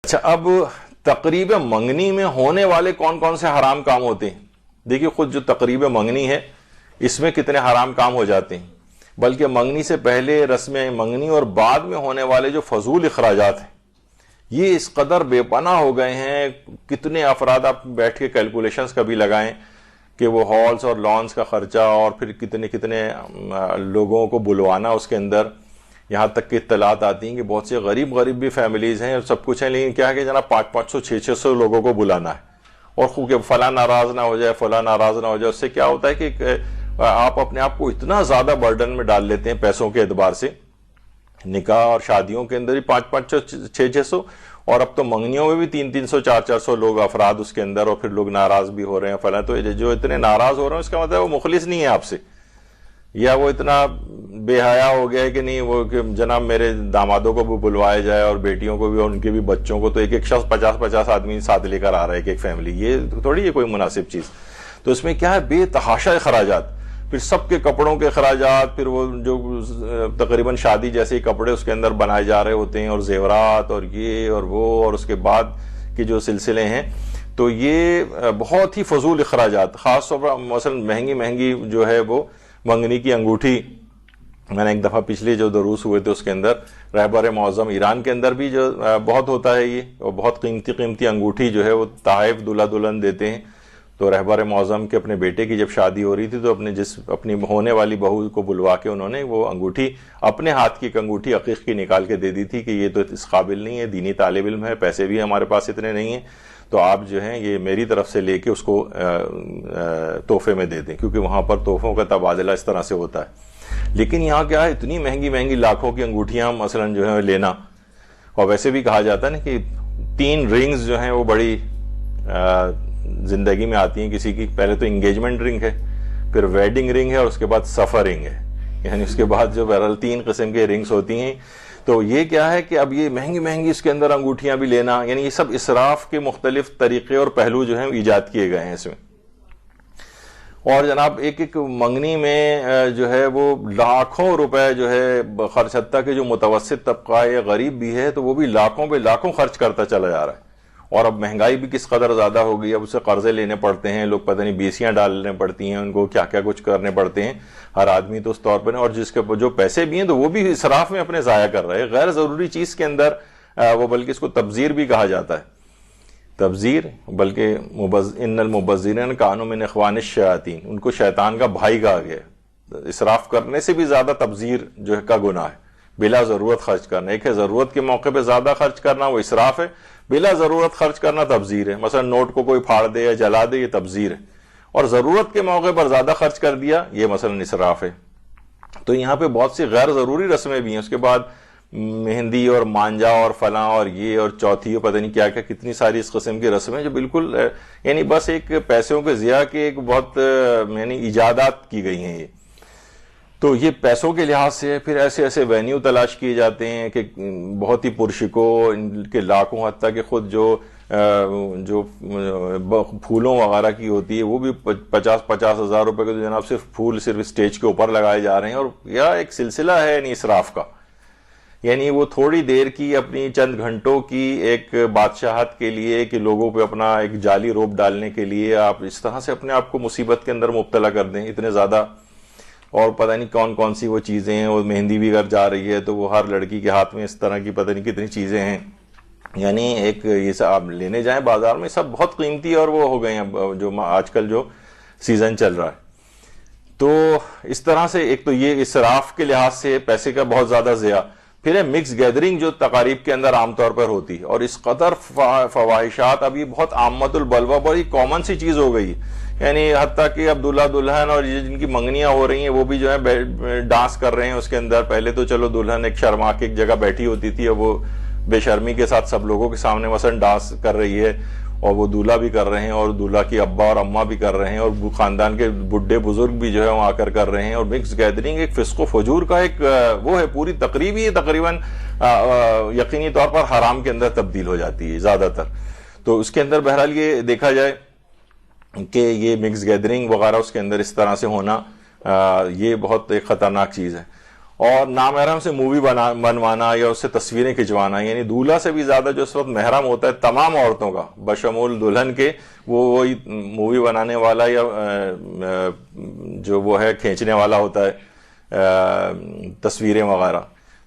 اچھا، اب تقریب منگنی میں ہونے والے کون کون سے حرام کام ہوتے ہیں؟ دیکھیے خود جو تقریب منگنی ہے اس میں کتنے حرام کام ہو جاتے ہیں، بلکہ منگنی سے پہلے رسم منگنی اور بعد میں ہونے والے جو فضول اخراجات ہیں یہ اس قدر بے پناہ ہو گئے ہیں. کتنے افراد آپ بیٹھ کے کیلکولیشنز کبھی لگائیں کہ وہ ہالز اور لانس کا خرچہ اور پھر کتنے کتنے لوگوں کو بلوانا اس کے اندر. یہاں تک کہ اطلاعات آتی ہیں کہ بہت سے غریب بھی فیملیز ہیں اور سب کچھ ہیں، لیکن کیا ہے کہ جناب 500 600 لوگوں کو بلانا ہے اور خوب کہ فلاں ناراض نہ ہو جائے فلاں ناراض نہ ہو جائے. اس سے کیا ہوتا ہے کہ آپ اپنے آپ کو اتنا زیادہ برڈن میں ڈال لیتے ہیں پیسوں کے اعتبار سے. نکاح اور شادیوں کے اندر ہی 500 600 اور اب تو منگنیوں میں بھی 300 400 لوگ افراد اس کے اندر، اور پھر لوگ ناراض بھی ہو رہے ہیں فلاں. تو جو اتنے ناراض ہو رہے ہیں اس کا مطلب وہ مخلص نہیں ہے آپ سے، یا وہ اتنا بے حیا ہو گیا ہے کہ نہیں وہ کہ جناب میرے دامادوں کو بھی بلوایا جائے اور بیٹیوں کو بھی اور ان کے بھی بچوں کو. تو ایک شخص 50 آدمی ساتھ لے کر آ رہا ہے ایک فیملی، یہ تھوڑی ہے کوئی مناسب چیز. تو اس میں کیا ہے بے تحاشا اخراجات، پھر سب کے کپڑوں کے اخراجات، پھر وہ جو تقریباً شادی جیسے کپڑے اس کے اندر بنائے جا رہے ہوتے ہیں اور زیورات اور یہ اور وہ، اور اس کے بعد کے جو سلسلے ہیں. تو یہ بہت ہی فضول اخراجات، خاص طور پر مثلا مہنگی جو ہے وہ منگنی کی انگوٹھی. میں نے ایک دفعہ پچھلے جو دروس ہوئے تھے اس کے اندر رہبر معظم ایران کے اندر بھی جو بہت ہوتا ہے یہ، اور بہت قیمتی انگوٹھی جو ہے وہ تحائف دلہا دلہن دیتے ہیں. تو رہبر معظم کے اپنے بیٹے کی جب شادی ہو رہی تھی تو اپنی ہونے والی بہو کو بلوا کے انہوں نے وہ انگوٹھی اپنے ہاتھ کی انگوٹھی عقیق کی نکال کے دے دی تھی کہ یہ تو اس قابل نہیں ہے، دینی طالب علم ہے، پیسے بھی ہمارے پاس اتنے نہیں ہیں، تو آپ جو ہیں یہ میری طرف سے لے کے اس کو تحفے میں دے دیں، کیونکہ وہاں پر تحفوں کا تبادلہ اس طرح سے ہوتا ہے. لیکن یہاں کیا ہے اتنی مہنگی لاکھوں کی انگوٹھیاں مثلا جو ہے لینا. اور ویسے بھی کہا جاتا ہے نا کہ 3 رنگز جو ہیں وہ بڑی زندگی میں آتی ہیں کسی کی. پہلے تو انگیجمنٹ رنگ ہے، پھر ویڈنگ رنگ ہے، اور اس کے بعد سفر رنگ ہے. یعنی اس کے بعد جو بہرحال 3 قسم کے رنگز ہوتی ہیں. تو یہ کیا ہے کہ اب یہ مہنگی اس کے اندر انگوٹھیاں بھی لینا، یعنی یہ سب اسراف کے مختلف طریقے اور پہلو جو ہیں ایجاد کیے گئے ہیں اس میں. اور جناب ایک منگنی میں جو ہے وہ لاکھوں روپے جو ہے خرچ، حتیٰ کہ جو متوسط طبقہ ہے غریب بھی ہے تو وہ بھی لاکھوں پہ لاکھوں خرچ کرتا چلا جا رہا ہے. اور اب مہنگائی بھی کس قدر زیادہ ہو گئی، اب اسے قرضے لینے پڑتے ہیں، لوگ پتہ نہیں بیسیاں ڈالنے پڑتی ہیں ان کو، کیا کچھ کرنے پڑتے ہیں ہر آدمی تو اس طور پر. اور جس کے جو پیسے بھی ہیں تو وہ بھی اسراف میں اپنے ضائع کر رہے ہیں غیر ضروری چیز کے اندر. وہ بلکہ اس کو تبذیر بھی کہا جاتا ہے، تبذیر. بلکہ ان المبذرین کانوا من اخوان الشیاطین، ان کو شیطان کا بھائی کہا گیا. اسراف کرنے سے بھی زیادہ تبذیر جو ہے کا گناہ ہے، بلا ضرورت خرچ کرنا. ایک ہے ضرورت کے موقع پہ زیادہ خرچ کرنا، وہ اسراف ہے. بلا ضرورت خرچ کرنا تبذیر ہے. مثلا نوٹ کو کوئی پھاڑ دے یا جلا دے، یہ تبذیر ہے. اور ضرورت کے موقع پر زیادہ خرچ کر دیا، یہ مثلا اسراف ہے. تو یہاں پہ بہت سی غیر ضروری رسمیں بھی ہیں. اس کے بعد مہندی اور مانجا اور فلاں اور یہ اور چوتھی اور پتہ نہیں کیا کتنی ساری اس قسم کی رسمیں جو بالکل یعنی بس ایک پیسوں کے ضیاع کے ایک بہت یعنی ایجادات کی گئی ہیں یہ. تو یہ پیسوں کے لحاظ سے پھر ایسے وینیو تلاش کیے جاتے ہیں کہ بہت ہی پرشکو، ان کے لاکھوں، حتیٰ کہ خود جو پھولوں وغیرہ کی ہوتی ہے وہ بھی 50 ہزار روپے کے تو جناب صرف پھول صرف اسٹیج کے اوپر لگائے جا رہے ہیں. اور یہ ایک سلسلہ ہے یعنی اسراف کا. یعنی وہ تھوڑی دیر کی اپنی چند گھنٹوں کی ایک بادشاہت کے لیے کہ لوگوں پہ اپنا ایک جعلی روب ڈالنے کے لیے آپ اس طرح سے اپنے آپ کو مصیبت کے اندر مبتلا کر دیں اتنے زیادہ. اور پتہ نہیں کون سی وہ چیزیں ہیں. وہ مہندی بھی اگر جا رہی ہے تو وہ ہر لڑکی کے ہاتھ میں اس طرح کی پتہ نہیں کتنی چیزیں ہیں. یعنی ایک یہ سب آپ لینے جائیں بازار میں سب بہت قیمتی اور وہ ہو گئے ہیں جو آج کل جو سیزن چل رہا ہے. تو اس طرح سے ایک تو یہ اسراف کے لحاظ سے پیسے کا بہت زیادہ ضیاع. پھر ہے مکس گیدرنگ جو تقاریب کے اندر عام طور پر ہوتی ہے، اور اس قدر فواہشات اب یہ بہت عامت البلوہ بڑی کامن سی چیز ہو گئی. یعنی حتیٰ کہ اب دلہا دلہن اور جن کی منگنیاں ہو رہی ہیں وہ بھی جو ہے ڈانس کر رہے ہیں اس کے اندر. پہلے تو چلو دلہن ایک شرما کے ایک جگہ بیٹھی ہوتی تھی، اور وہ بے شرمی کے ساتھ سب لوگوں کے سامنے مثلا ڈانس کر رہی ہے، اور وہ دولہا بھی کر رہے ہیں اور دولہا کی ابا اور اماں بھی کر رہے ہیں، اور خاندان کے بڈھے بزرگ بھی جو ہے وہاں کر رہے ہیں. اور مکس گیدرنگ ایک فسق و فجور کا ایک وہ ہے، پوری تقریب ہی تقریباً یقینی طور پر حرام کے اندر تبدیل ہو جاتی ہے زیادہ تر. تو اس کے اندر بہرحال یہ دیکھا جائے کہ یہ مکس گیدرنگ وغیرہ اس کے اندر اس طرح سے ہونا یہ بہت ایک خطرناک چیز ہے. اور نامحرم سے مووی بنوانا یا اس سے تصویریں کھنچوانا، یعنی دولہا سے بھی زیادہ جو اس وقت محرم ہوتا ہے تمام عورتوں کا بشمول دلہن کے، وہی مووی بنانے والا یا جو وہ ہے کھینچنے والا ہوتا ہے تصویریں وغیرہ.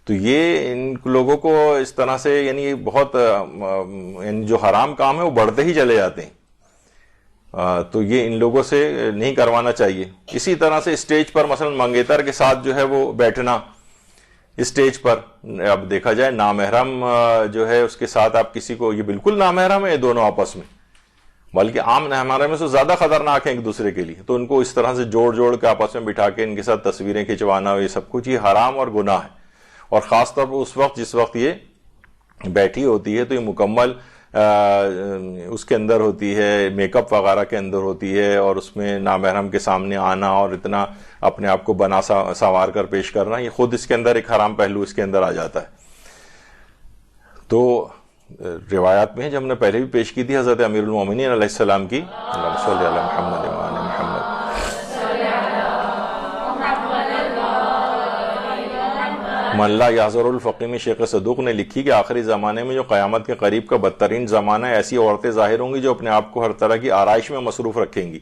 تو یہ ان لوگوں کو اس طرح سے یعنی بہت یعنی جو حرام کام ہے وہ بڑھتے ہی چلے جاتے ہیں. تو یہ ان لوگوں سے نہیں کروانا چاہیے. اسی طرح سے اسٹیج پر مثلا منگیتر کے ساتھ جو ہے وہ بیٹھنا اسٹیج پر، اب دیکھا جائے نامحرم جو ہے اس کے ساتھ آپ کسی کو، یہ بالکل نامحرم ہے یہ دونوں آپس میں، بلکہ عام نامحرم سے زیادہ خطرناک ہیں ایک دوسرے کے لیے. تو ان کو اس طرح سے جوڑ کے آپس میں بٹھا کے ان کے ساتھ تصویریں کھنچوانا، یہ سب کچھ یہ حرام اور گناہ ہے. اور خاص طور پر اس وقت جس وقت یہ بیٹھی ہوتی ہے تو یہ مکمل اس کے اندر ہوتی ہے، میک اپ وغیرہ کے اندر ہوتی ہے، اور اس میں نامحرم کے سامنے آنا اور اتنا اپنے آپ کو بنا سنوار کر پیش کرنا، یہ خود اس کے اندر ایک حرام پہلو اس کے اندر آ جاتا ہے. تو روایات میں جو ہم نے پہلے بھی پیش کی تھی حضرت امیر المومنین علیہ السلام کی، اللہم صلی علی محمد وعلی محمد، من لا یحضر الفقیم، شیخ صدوق نے لکھی کہ آخری زمانے میں جو قیامت کے قریب کا بدترین زمانہ ہے، ایسی عورتیں ظاہر ہوں گی جو اپنے آپ کو ہر طرح کی آرائش میں مصروف رکھیں گی،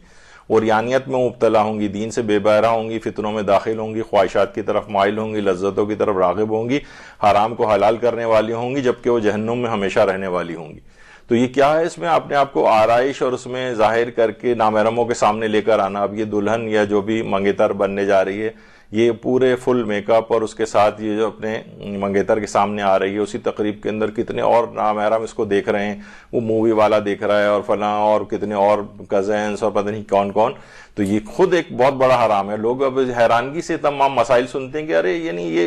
عریانیت میں مبتلا ہوں گی، دین سے بے بہرہ ہوں گی، فتنوں میں داخل ہوں گی، خواہشات کی طرف مائل ہوں گی، لذتوں کی طرف راغب ہوں گی، حرام کو حلال کرنے والی ہوں گی، جبکہ وہ جہنم میں ہمیشہ رہنے والی ہوں گی. تو یہ کیا ہے؟ اس میں اپنے آپ کو آرائش اور اس میں ظاہر کر کے نامحرموں کے سامنے لے کر آنا. اب یہ دلہن یا جو بھی منگیتر بننے جا رہی ہے، یہ پورے فل میک اپ اور اس کے ساتھ یہ جو اپنے منگیتر کے سامنے آ رہی ہے، اسی تقریب کے اندر کتنے اور نامحرم اس کو دیکھ رہے ہیں، وہ مووی والا دیکھ رہا ہے اور فلاں اور کتنے اور کزنس اور پتہ نہیں کون کون. تو یہ خود ایک بہت بڑا حرام ہے. لوگ اب حیرانگی سے تمام مسائل سنتے ہیں کہ ارے یعنی یہ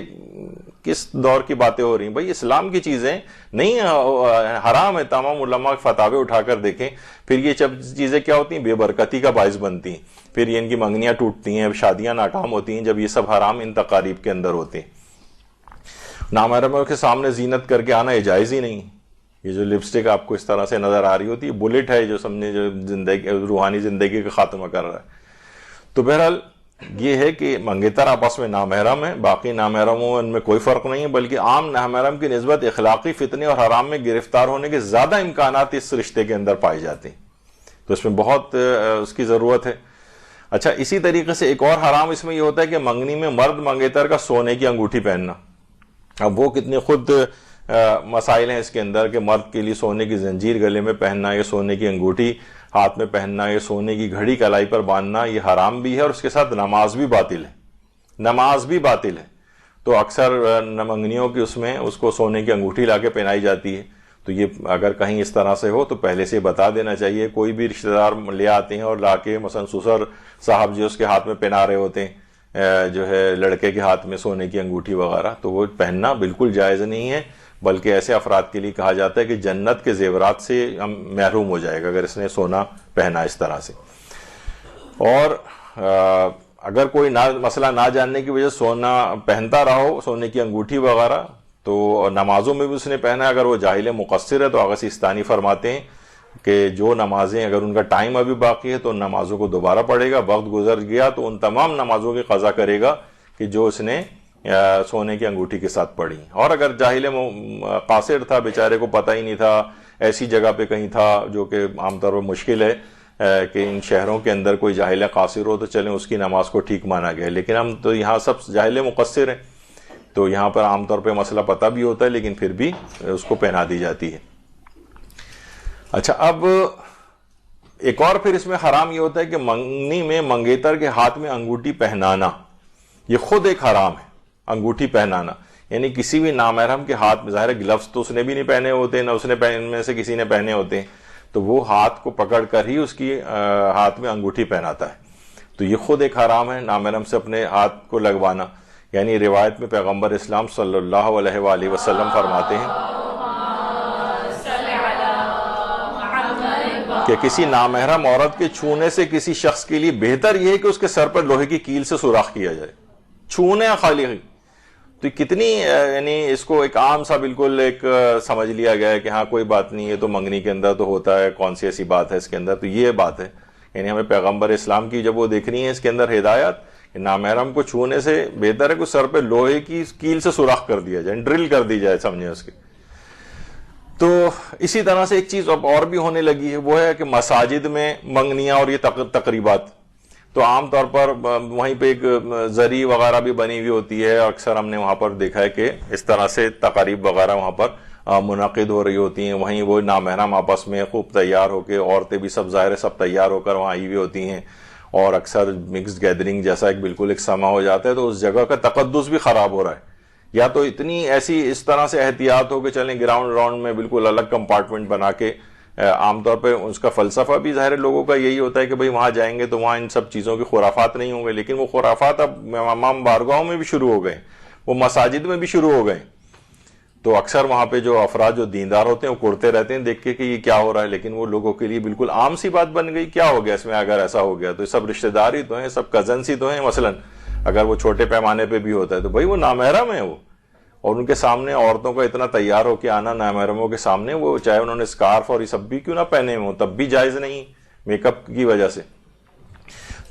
کس دور کی باتیں ہو رہی ہیں. بھائی اسلام کی چیزیں نہیں حرام ہے. تمام علماء فتاوے اٹھا کر دیکھیں، پھر یہ سب چیزیں کیا ہوتی ہیں؟ بے برکتی کا باعث بنتی ہیں. پھر یہ ان کی منگنیاں ٹوٹتی ہیں، شادیاں ناکام ہوتی ہیں جب یہ سب حرام ان تقاریب کے اندر ہوتے ہیں. نامحرموں کے سامنے زینت کر کے آنا یہ جائز ہی نہیں. یہ جو لپسٹک آپ کو اس طرح سے نظر آ رہی ہوتی ہے، بلٹ ہے جو سمجھے جو زندگی روحانی زندگی کا خاتمہ کر رہا ہے. تو بہرحال یہ ہے کہ منگیتر آپس میں نامحرم ہے، باقی نامحرموں ان میں کوئی فرق نہیں ہے، بلکہ عام نامحرم کی نسبت اخلاقی فتنے اور حرام میں گرفتار ہونے کے زیادہ امکانات اس رشتے کے اندر پائے جاتے ہیں. تو اس میں بہت اس کی ضرورت ہے. اچھا، اسی طریقے سے ایک اور حرام اس میں یہ ہوتا ہے کہ منگنی میں مرد منگیتر کا سونے کی انگوٹھی پہننا. اب وہ کتنے خود مسائل ہیں اس کے اندر کہ مرد کے لیے سونے کی زنجیر گلے میں پہننا، یا سونے کی انگوٹھی ہاتھ میں پہننا، یا سونے کی گھڑی کلائی پر باندھنا، یہ حرام بھی ہے اور اس کے ساتھ نماز بھی باطل ہے. نماز بھی باطل ہے. تو اکثر منگنیوں کی اس میں اس کو سونے کی انگوٹھی لا کے پہنائی جاتی ہے. تو یہ اگر کہیں اس طرح سے ہو تو پہلے سے بتا دینا چاہیے. کوئی بھی رشتہ دار لے آتے ہیں اور لا کے مثلا سسر صاحب جو اس کے ہاتھ میں پہنا رہے ہوتے ہیں جو ہے لڑکے کے ہاتھ میں سونے کی انگوٹھی وغیرہ، تو وہ پہننا بالکل جائز نہیں ہے. بلکہ ایسے افراد کے لیے کہا جاتا ہے کہ جنت کے زیورات سے ہم محروم ہو جائے گا اگر اس نے سونا پہنا اس طرح سے. اور اگر کوئی مسئلہ نہ جاننے کی وجہ سے سونا پہنتا رہا ہو، سونے کی انگوٹھی وغیرہ، تو نمازوں میں بھی اس نے پہنا ہے. اگر وہ جاہل مقصر ہے تو آغا سیستانی فرماتے ہیں کہ جو نمازیں اگر ان کا ٹائم ابھی باقی ہے تو ان نمازوں کو دوبارہ پڑھے گا. وقت گزر گیا تو ان تمام نمازوں کی قضا کرے گا کہ جو اس نے سونے کی انگوٹھی کے ساتھ پڑھی. اور اگر جاہل قاصر تھا، بیچارے کو پتہ ہی نہیں تھا، ایسی جگہ پہ کہیں تھا جو کہ عام طور پر مشکل ہے کہ ان شہروں کے اندر کوئی جاہل قاصر ہو، تو چلیں اس کی نماز کو ٹھیک مانا گیا. لیکن ہم تو یہاں سب جاہل مقصر ہیں، تو یہاں پر عام طور پہ مسئلہ پتہ بھی ہوتا ہے لیکن پھر بھی اس کو پہنا دی جاتی ہے. اچھا، اب ایک اور پھر اس میں حرام یہ ہوتا ہے کہ منگنی میں منگیتر کے ہاتھ میں انگوٹھی پہنانا، یہ خود ایک حرام ہے. انگوٹھی پہنانا یعنی کسی بھی نامحرم کے ہاتھ میں، ظاہر گلفز تو اس نے بھی نہیں پہنے ہوتے، نہ اس نے میں سے کسی نے پہنے ہوتے ہیں، تو وہ ہاتھ کو پکڑ کر ہی اس کی ہاتھ میں انگوٹھی پہناتا ہے. تو یہ خود ایک حرام ہے نامحرم سے اپنے ہاتھ کو لگوانا. یعنی روایت میں پیغمبر اسلام صلی اللہ علیہ وآلہ وسلم فرماتے ہیں کہ کسی نامحرم عورت کے چھونے سے کسی شخص کے لیے بہتر یہ ہے کہ اس کے سر پر لوہے کی کیل سے سوراخ کیا جائے. چھونے خالی. تو کتنی یعنی اس کو ایک عام سا بالکل ایک سمجھ لیا گیا ہے کہ ہاں کوئی بات نہیں ہے، تو منگنی کے اندر تو ہوتا ہے، کون سی ایسی بات ہے اس کے اندر. تو یہ بات ہے، یعنی ہمیں پیغمبر اسلام کی جب وہ دیکھنی ہے اس کے اندر ہدایت نامحرم کو چھونے سے بہتر ہے کہ سر پہ لوہے کی کیل سے سوراخ کر دیا جائے, ڈرل کر دی جائے سمجھے اس کے. تو اسی طرح سے ایک چیز اب اور بھی ہونے لگی ہے, وہ ہے کہ مساجد میں منگنیاں اور یہ تقریبات, تو عام طور پر وہیں پہ ایک زری وغیرہ بھی بنی ہوئی ہوتی ہے, اکثر ہم نے وہاں پر دیکھا ہے کہ اس طرح سے تقاریب وغیرہ وہاں پر منعقد ہو رہی ہوتی ہیں. وہیں وہ نامحرم آپس میں خوب تیار ہو کے, عورتیں بھی سب ظاہر سب تیار ہو کر وہاں آئی ہوئی ہوتی ہیں, اور اکثر مکس گیدرنگ جیسا ایک بالکل ایک سما ہو جاتا ہے, تو اس جگہ کا تقدس بھی خراب ہو رہا ہے. یا تو اتنی ایسی اس طرح سے احتیاط ہو کہ چلیں گراؤنڈ راؤنڈ میں بالکل الگ کمپارٹمنٹ بنا کے, عام طور پہ اس کا فلسفہ بھی ظاہر لوگوں کا یہی ہوتا ہے کہ بھئی وہاں جائیں گے تو وہاں ان سب چیزوں کی خرافات نہیں ہوں گے, لیکن وہ خرافات اب امام بارگاہوں میں بھی شروع ہو گئے, وہ مساجد میں بھی شروع ہو گئے. تو اکثر وہاں پہ جو افراد جو دیندار ہوتے ہیں وہ کرتے رہتے ہیں دیکھ کے کہ یہ کیا ہو رہا ہے, لیکن وہ لوگوں کے لیے بالکل عام سی بات بن گئی. کیا ہو گیا اس میں اگر ایسا ہو گیا؟ تو سب رشتہ دار ہی تو ہیں, سب کزنس ہی تو ہیں. مثلا اگر وہ چھوٹے پیمانے پہ بھی ہوتا ہے تو بھائی وہ نامحرم ہے وہ, اور ان کے سامنے عورتوں کا اتنا تیار ہو کے آنا نامحرموں کے سامنے, وہ چاہے انہوں نے اسکارف اور یہ سب بھی کیوں نہ پہنے ہوں تب بھی جائز نہیں میک اپ کی وجہ سے.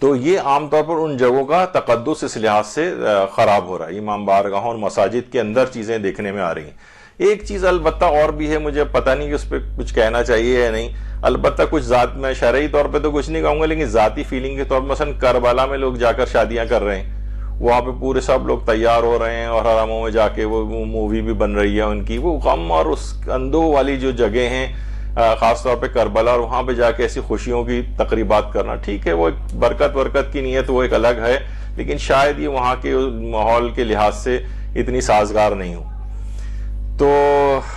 تو یہ عام طور پر ان جگہوں کا تقدس اس لحاظ سے خراب ہو رہا ہے. امام بارگاہوں اور مساجد کے اندر چیزیں دیکھنے میں آ رہی ہیں. ایک چیز البتہ اور بھی ہے, مجھے پتہ نہیں کہ اس پہ کچھ کہنا چاہیے یا نہیں, البتہ کچھ ذات میں شرعی طور پہ تو کچھ نہیں کہوں گا, لیکن ذاتی فیلنگ کے طور پر مثلا کربلا میں لوگ جا کر شادیاں کر رہے ہیں, وہاں پہ پورے سب لوگ تیار ہو رہے ہیں اور حرموں میں جا کے وہ مووی بھی بن رہی ہے ان کی, وہ غم اور اس اندو والی جو جگہ ہیں خاص طور پہ کربلا, اور وہاں پہ جا کے ایسی خوشیوں کی تقریبات کرنا, ٹھیک ہے وہ ایک برکت کی نیت وہ ایک الگ ہے, لیکن شاید یہ وہاں کے ماحول کے لحاظ سے اتنی سازگار نہیں ہو. تو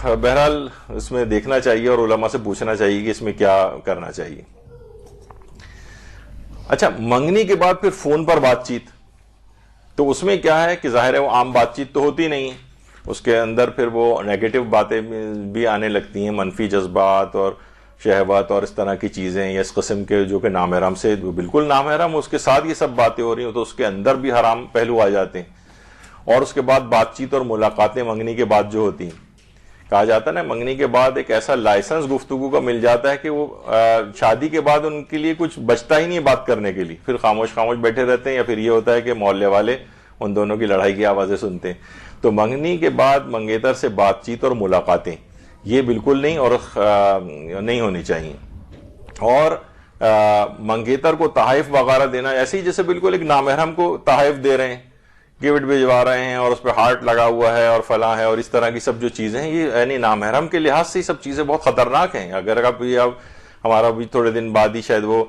بہرحال اس میں دیکھنا چاہیے اور علماء سے پوچھنا چاہیے کہ اس میں کیا کرنا چاہیے. اچھا, منگنی کے بعد پھر فون پر بات چیت, تو اس میں کیا ہے کہ ظاہر ہے وہ عام بات چیت تو ہوتی نہیں ہے, اس کے اندر پھر وہ نیگیٹو باتیں بھی آنے لگتی ہیں, منفی جذبات اور شہوات اور اس طرح کی چیزیں, یا اس قسم کے جو کہ نامحرم سے بالکل نامحرم اس کے ساتھ یہ سب باتیں ہو رہی ہیں, تو اس کے اندر بھی حرام پہلو آ جاتے ہیں. اور اس کے بعد بات چیت اور ملاقاتیں منگنی کے بعد جو ہوتی ہیں, کہا جاتا ہے نا منگنی کے بعد ایک ایسا لائسنس گفتگو کا مل جاتا ہے کہ وہ شادی کے بعد ان کے لیے کچھ بچتا ہی نہیں بات کرنے کے لیے, پھر خاموش بیٹھے رہتے ہیں, یا پھر یہ ہوتا ہے کہ محلے والے ان دونوں کی لڑائی کی آوازیں سنتے ہیں. تو منگنی کے بعد منگیتر سے بات چیت اور ملاقاتیں یہ بالکل نہیں اور نہیں ہونی چاہیے. اور منگیتر کو تحائف وغیرہ دینا ایسے ہی جیسے بالکل ایک نامحرم کو تحائف دے رہے ہیں, گفٹ بھجوا رہے ہیں اور اس پہ ہارٹ لگا ہوا ہے اور فلاں ہے, اور اس طرح کی سب جو چیزیں ہیں یہ یعنی نامحرم کے لحاظ سے یہ سب چیزیں بہت خطرناک ہیں. اگر آپ ہمارا بھی تھوڑے دن بعد ہی شاید وہ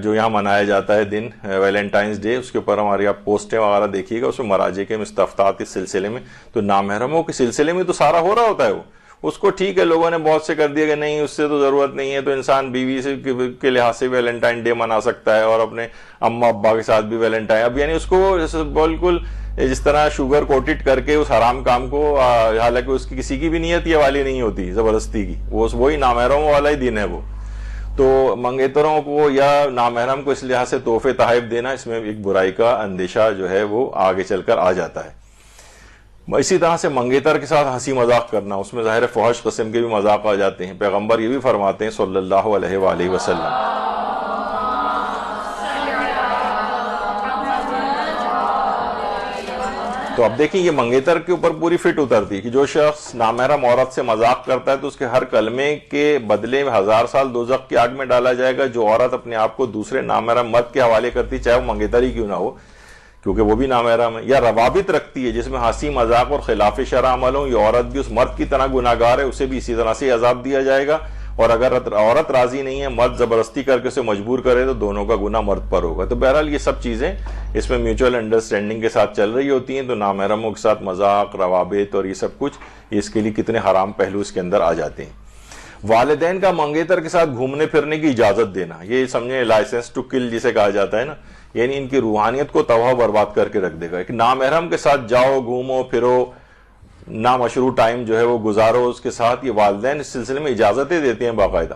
جو یہاں منایا جاتا ہے دن ویلنٹائنس ڈے, اس کے اوپر ہماری آپ پوسٹیں وغیرہ دیکھیے گا, اس میں مراجع کے مستفتات اس سلسلے میں, تو نامحرموں کے سلسلے میں تو سارا ہو رہا ہوتا ہے. وہ اس کو ٹھیک ہے لوگوں نے بہت سے کر دیا کہ نہیں اس سے تو ضرورت نہیں ہے, تو انسان بیوی سے کے لحاظ سے ویلنٹائن ڈے منا سکتا ہے اور اپنے اماں ابا کے ساتھ بھی ویلنٹائن, اب یعنی اس کو بالکل جس طرح شوگر کوٹڈ کر کے اس حرام کام کو, حالانکہ اس کی کسی کی بھی نیت یہ والی نہیں ہوتی زبردستی کی, وہی نامحرموں والا ہی دن ہے وہ. تو منگیتروں کو یا نامحرم کو اس لحاظ سے تحفے تحائف دینا, اس میں ایک برائی کا اندیشہ جو ہے وہ آگے چل کر آ جاتا ہے. اسی طرح سے منگیتر کے ساتھ ہنسی مذاق کرنا, اس میں ظاہر فحش قسم کے بھی مذاق آ جاتے ہیں. پیغمبر یہ بھی فرماتے ہیں صلی اللہ علیہ وآلہ وسلم, تو اب دیکھیں یہ منگیتر کے اوپر پوری فٹ اترتی ہے کہ جو شخص نامحرم عورت سے مذاق کرتا ہے تو اس کے ہر کلمے کے بدلے میں 1000 سال دوزخ کی آگ میں ڈالا جائے گا. جو عورت اپنے آپ کو دوسرے نامحرم مرد کے حوالے کرتی, چاہے وہ منگیتر ہی کیوں نہ ہو کیونکہ وہ بھی نامحرم ہے, یا روابط رکھتی ہے جس میں ہنسی مذاق اور خلاف شرع عمل ہو, یہ عورت بھی اس مرد کی طرح گناہگار ہے, اسے بھی اسی طرح سے عذاب دیا جائے گا. اور اگر عورت راضی نہیں ہے, مرد زبردستی کر کے اسے مجبور کرے, تو دونوں کا گناہ مرد پر ہوگا. تو بہرحال یہ سب چیزیں اس میں میوچل انڈرسٹینڈنگ کے ساتھ چل رہی ہوتی ہیں. تو نامحرموں کے ساتھ مذاق, روابط اور یہ سب کچھ, اس کے لیے کتنے حرام پہلو اس کے اندر آ جاتے ہیں. والدین کا منگیتر کے ساتھ گھومنے پھرنے کی اجازت دینا, یہ سمجھیں لائسنس ٹو کل جسے کہا جاتا ہے نا, یعنی ان کی روحانیت کو تباہ برباد کر کے رکھ دے گا. ایک نامحرم کے ساتھ جاؤ, گھومو پھرو, نامشروع ٹائم جو ہے وہ گزارو اس کے ساتھ, یہ والدین اس سلسلے میں اجازتیں دیتے ہیں باقاعدہ.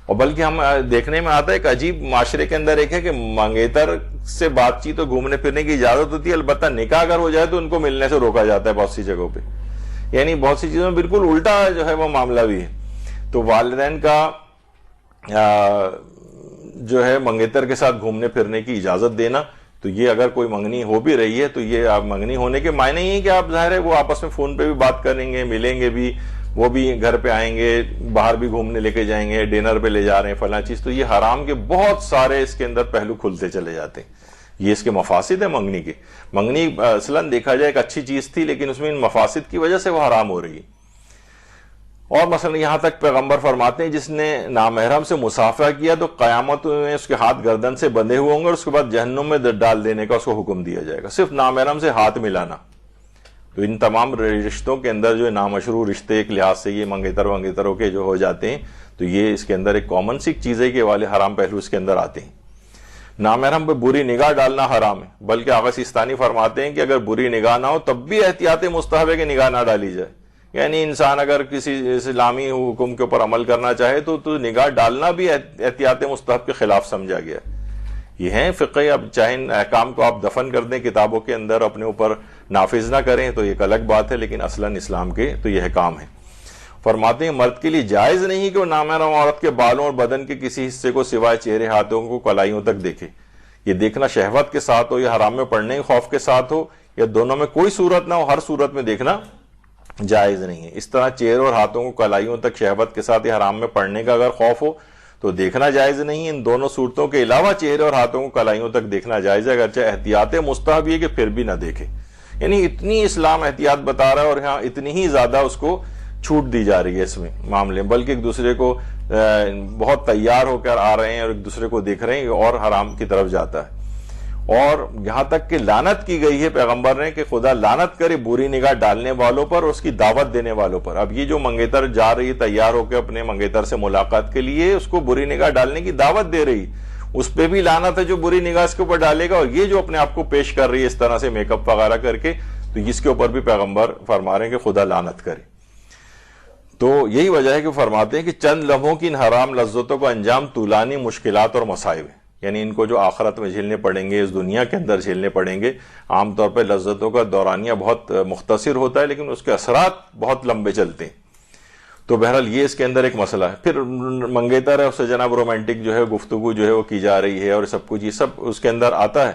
اور بلکہ ہم دیکھنے میں آتا ہے ایک عجیب معاشرے کے اندر ایک ہے کہ منگیتر سے بات چیت اور گھومنے پھرنے کی اجازت ہوتی ہے, البتہ نکاح اگر ہو جائے تو ان کو ملنے سے روکا جاتا ہے بہت سی جگہوں پہ. یعنی بہت سی چیزوں میں بالکل الٹا جو ہے وہ معاملہ بھی ہے. تو والدین کا جو ہے منگیتر کے ساتھ گھومنے پھرنے کی اجازت دینا, تو یہ اگر کوئی منگنی ہو بھی رہی ہے تو یہ آپ منگنی ہونے کے معنی ہی کہ آپ ظاہر ہے وہ آپس میں فون پہ بھی بات کریں گے, ملیں گے بھی, وہ بھی گھر پہ آئیں گے, باہر بھی گھومنے لے کے جائیں گے, ڈنر پہ لے جا رہے ہیں فلاں چیز. تو یہ حرام کے بہت سارے اس کے اندر پہلو کھلتے چلے جاتے ہیں. یہ اس کے مفاسد ہیں منگنی کے. منگنی اصلاً دیکھا جائے ایک اچھی چیز تھی, لیکن اس میں ان مفاسد کی وجہ سے وہ حرام ہو رہی ہے. اور مثلا یہاں تک پیغمبر فرماتے ہیں جس نے نامحرم سے مصافحہ کیا تو قیامت میں اس کے ہاتھ گردن سے بندھے ہوئے ہوں گے, اور اس کے بعد جہنم میں ڈال دینے کا اس کو حکم دیا جائے گا, صرف نامحرم سے ہاتھ ملانا. تو ان تمام رشتوں کے اندر جو نامشروع رشتے ایک لحاظ سے یہ منگیتروں کے جو ہو جاتے ہیں, تو یہ اس کے اندر ایک کامن سی چیز ہے کہ والے حرام پہلو اس کے اندر آتے ہیں. نامحرم پہ بری نگاہ ڈالنا حرام ہے, بلکہ آغا سیستانی فرماتے ہیں کہ اگر بری نگاہ نہ ہو تب بھی احتیاط مستحب ہے کہ نگاہ نہ ڈالی جائے. یعنی انسان اگر کسی اسلامی حکم کے اوپر عمل کرنا چاہے تو نگاہ ڈالنا بھی احتیاط مستحب کے خلاف سمجھا گیا. یہ ہیں فقہ. اب چاہے ان احکام کو آپ دفن کر دیں کتابوں کے اندر, اپنے اوپر نافذ نہ کریں تو ایک الگ بات ہے, لیکن اصلاً اسلام کے تو یہ احکام ہے. فرماتے ہیں مرد کے لیے جائز نہیں کہ وہ نامحرم عورت کے بالوں اور بدن کے کسی حصے کو سوائے چہرے, ہاتھوں کو, کلائیوں تک دیکھے. یہ دیکھنا شہوت کے ساتھ ہو یا حرام میں پڑنے کے خوف کے ساتھ ہو, یا دونوں میں کوئی صورت نہ ہو, ہر صورت میں دیکھنا جائز نہیں ہے. اس طرح چہرے اور ہاتھوں کو کلائیوں تک شہوت کے ساتھ یا حرام میں پڑنے کا اگر خوف ہو تو دیکھنا جائز نہیں. ان دونوں صورتوں کے علاوہ چہرے اور ہاتھوں کو کلائیوں تک دیکھنا جائز ہے, اگرچہ احتیاط مستحب ہے کہ پھر بھی نہ دیکھے. یعنی اتنی اسلام احتیاط بتا رہا ہے, اور یہاں اتنی ہی زیادہ اس کو چھوٹ دی جا رہی ہے اس میں معاملے میں, بلکہ ایک دوسرے کو بہت تیار ہو کر آ رہے ہیں اور ایک دوسرے کو دیکھ رہے ہیں, اور حرام کی طرف جاتا ہے. اور یہاں تک کہ لعنت کی گئی ہے پیغمبر نے کہ خدا لعنت کرے بری نگاہ ڈالنے والوں پر اور اس کی دعوت دینے والوں پر. اب یہ جو منگیتر جا رہی ہے تیار ہو کے اپنے منگیتر سے ملاقات کے لیے, اس کو بری نگاہ ڈالنے کی دعوت دے رہی, اس پہ بھی لعنت ہے جو بری نگاہ اس کے اوپر ڈالے گا. اور یہ جو اپنے آپ کو پیش کر رہی ہے اس طرح سے میک اپ وغیرہ کر کے, تو اس کے اوپر بھی پیغمبر فرما رہے ہیں کہ خدا لعنت کرے. تو یہی وجہ ہے کہ فرماتے ہیں کہ چند لمحوں کی ان حرام لذتوں کو انجام طولانی مشکلات اور مصائب ہیں. یعنی ان کو جو آخرت میں جھیلنے پڑیں گے, اس دنیا کے اندر جھیلنے پڑیں گے. عام طور پہ لذتوں کا دورانیہ بہت مختصر ہوتا ہے, لیکن اس کے اثرات بہت لمبے چلتے ہیں. تو بہرحال یہ اس کے اندر ایک مسئلہ ہے. پھر منگیتر ہے, اس سے جناب رومانٹک جو ہے گفتگو جو ہے وہ کی جا رہی ہے, اور سب کچھ یہ سب اس کے اندر آتا ہے.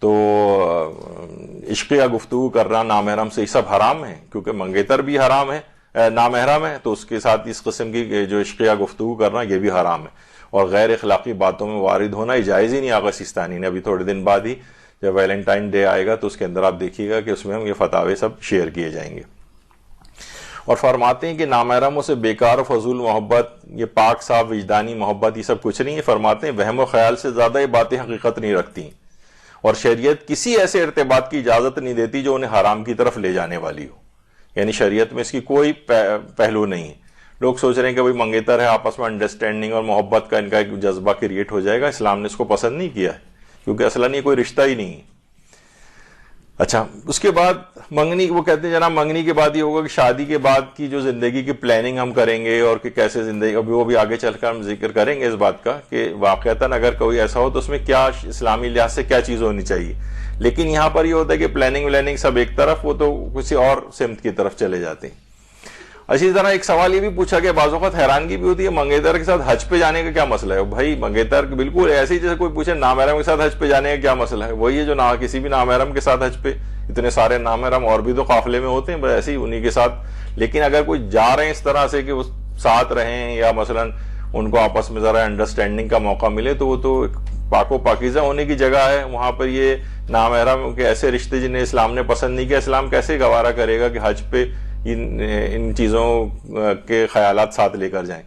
تو عشقیہ گفتگو کرنا نامحرم سے یہ سب حرام ہے, کیونکہ منگیتر بھی حرام ہے, نامحرم ہے, تو اس کے ساتھ اس قسم کی جو عشقیہ گفتگو کرنا یہ بھی حرام ہے. اور غیر اخلاقی باتوں میں وارد ہونا جائز ہی نہیں. آغا سیستانی نے ابھی تھوڑے دن بعد ہی جب ویلنٹائن ڈے آئے گا تو اس کے اندر آپ دیکھیے گا کہ اس میں ہم یہ فتاوے سب شیئر کیے جائیں گے. اور فرماتے ہیں کہ نامحرموں سے بیکار و فضول محبت, یہ پاک صاف وجدانی محبت, یہ سب کچھ نہیں ہے. فرماتے ہیں وہم و خیال سے زیادہ یہ باتیں حقیقت نہیں رکھتی, اور شریعت کسی ایسے ارتباط کی اجازت نہیں دیتی جو انہیں حرام کی طرف لے جانے والی ہو. یعنی شریعت میں اس کی کوئی پہلو نہیں ہے. لوگ سوچ رہے ہیں کہ بھئی منگیتر ہے, آپس میں انڈرسٹینڈنگ اور محبت کا ان کا ایک جذبہ کریٹ ہو جائے گا. اسلام نے اس کو پسند نہیں کیا ہے, کیونکہ اصلاً یہ کوئی رشتہ ہی نہیں ہے. اچھا, اس کے بعد منگنی, وہ کہتے ہیں جناب منگنی کے بعد یہ ہوگا کہ شادی کے بعد کی جو زندگی کی پلاننگ ہم کریں گے, اور کہ کیسے زندگی, ابھی وہ بھی آگے چل کر ہم ذکر کریں گے اس بات کا کہ واقعتاً اگر کوئی ایسا ہو تو اس میں کیا اسلامی لحاظ سے کیا چیز ہونی چاہیے. لیکن یہاں پر یہ ہوتا ہے کہ پلاننگ سب ایک طرف, وہ تو کسی اور سمت کی طرف چلے جاتے ہیں. اسی طرح ایک سوال یہ بھی پوچھا کہ بعض اوقات حیرانگی بھی ہوتی ہے منگیتر کے ساتھ حج پہ جانے کا کیا مسئلہ ہے. بھائی منگیتر بالکل ایسے ہی جیسے کوئی پوچھے نامحرم کے ساتھ حج پہ جانے کا کیا مسئلہ ہے. وہی ہے جو کسی بھی نامحرم کے ساتھ حج پہ, اتنے سارے نامحرم اور بھی تو قافلے میں ہوتے ہیں, بس ایسے ہی انہی کے ساتھ. لیکن اگر کوئی جا رہے ہیں اس طرح سے کہ وہ ساتھ رہیں, یا مثلا ان کو آپس میں ذرا انڈرسٹینڈنگ کا موقع ملے, تو وہ تو پاک و پاکیزہ ہونے کی جگہ ہے. وہاں پر یہ نامحرم کے ایسے رشتے جنہیں اسلام نے پسند نہیں کیا, اسلام کیسے گوارا کرے گا کہ حج پہ ان چیزوں کے خیالات ساتھ لے کر جائیں.